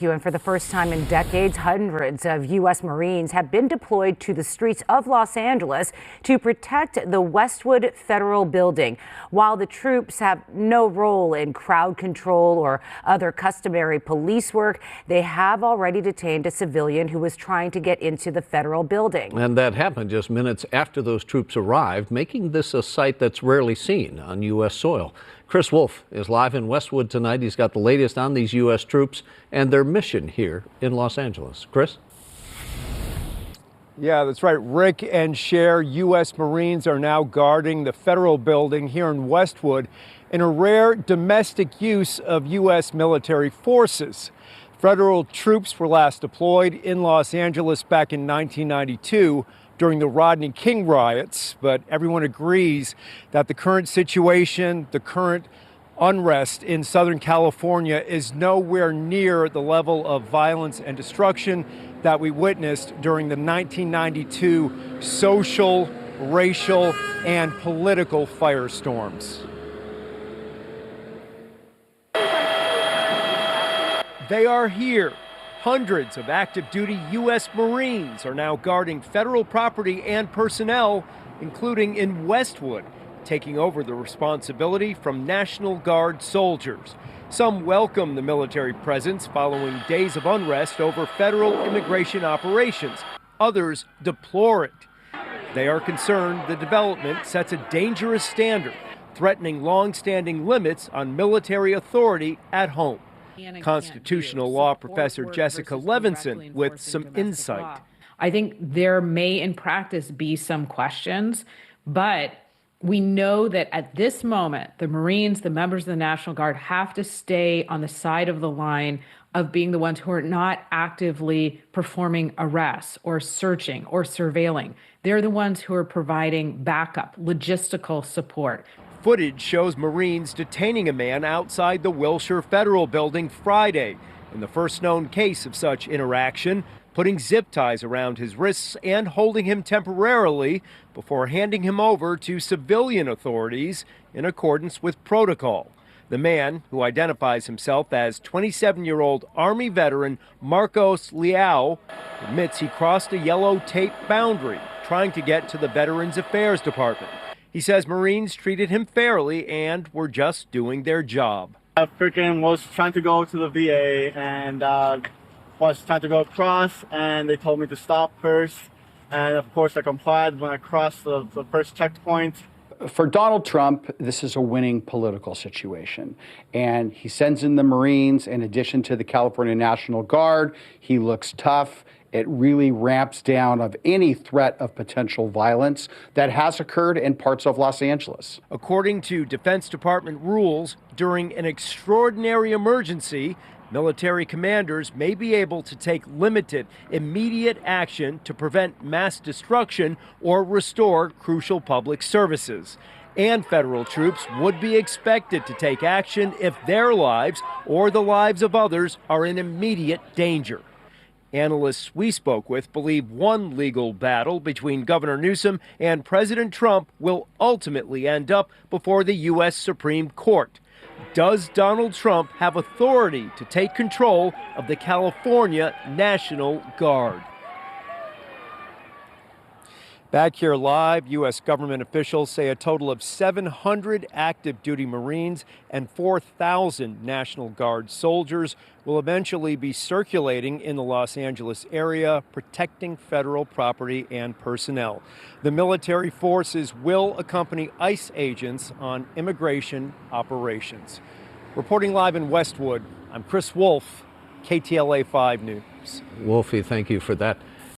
And for the first time in decades, hundreds of U.S. Marines have been deployed to the streets of Los Angeles to protect the Westwood federal building. While the troops have no role in crowd control or other customary police work, they have already detained a civilian who was trying to get into the federal building. And that happened just minutes after those troops arrived, making this a sight that's rarely seen on U.S. soil. Chris Wolfe is live in Westwood tonight. He's got the latest on these U.S. troops and their mission here in Los Angeles. Chris? Yeah, that's right. Rick and Cher, U.S. Marines are now guarding the federal building here in Westwood in a rare domestic use of U.S. military forces. Federal troops were last deployed in Los Angeles back in 1992 during the Rodney King riots, but everyone agrees that the current situation, the current unrest in Southern California is nowhere near the level of violence and destruction that we witnessed during the 1992 social, racial, and political firestorms. They are here. Hundreds of active duty U.S. Marines are now guarding federal property and personnel, including in Westwood, taking over the responsibility from National Guard soldiers. Some welcome the military presence following days of unrest over federal immigration operations. Others deplore it. They are concerned the development sets a dangerous standard, threatening long-standing limits on military authority at home. Constitutional law professor Jessica Levinson with some insight. I think there may in practice be some questions, but we know that at this moment, the Marines, the members of the National Guard have to stay on the side of the line of being the ones who are not actively performing arrests or searching or surveilling. They're the ones who are providing backup, logistical support. Footage shows Marines detaining a man outside the Wilshire Federal Building Friday in the first known case of such interaction, putting zip ties around his wrists and holding him temporarily before handing him over to civilian authorities in accordance with protocol. The man, who identifies himself as 27-year-old Army veteran Marcos Leao, admits he crossed a yellow tape boundary trying to get to the Veterans Affairs Department. He says Marines treated him fairly and were just doing their job. I freaking was trying to go to the VA and was trying to go across, and they told me to stop first. And of course I complied when I crossed the first checkpoint. For Donald Trump, this is a winning political situation. And he sends in the Marines in addition to the California National Guard. He looks tough. It really ramps down of any threat of potential violence that has occurred in parts of Los Angeles. According to Defense Department rules, during an extraordinary emergency, military commanders may be able to take limited, immediate action to prevent mass destruction or restore crucial public services. And federal troops would be expected to take action if their lives or the lives of others are in immediate danger. Analysts we spoke with believe one legal battle between Governor Newsom and President Trump will ultimately end up before the U.S. Supreme Court. Does Donald Trump have authority to take control of the California National Guard? Back here live, U.S. government officials say a total of 700 active duty Marines and 4,000 National Guard soldiers will eventually be circulating in the Los Angeles area, protecting federal property and personnel. The military forces will accompany ICE agents on immigration operations. Reporting live in Westwood, I'm Chris Wolfe, KTLA 5 News. Wolfie, thank you for that.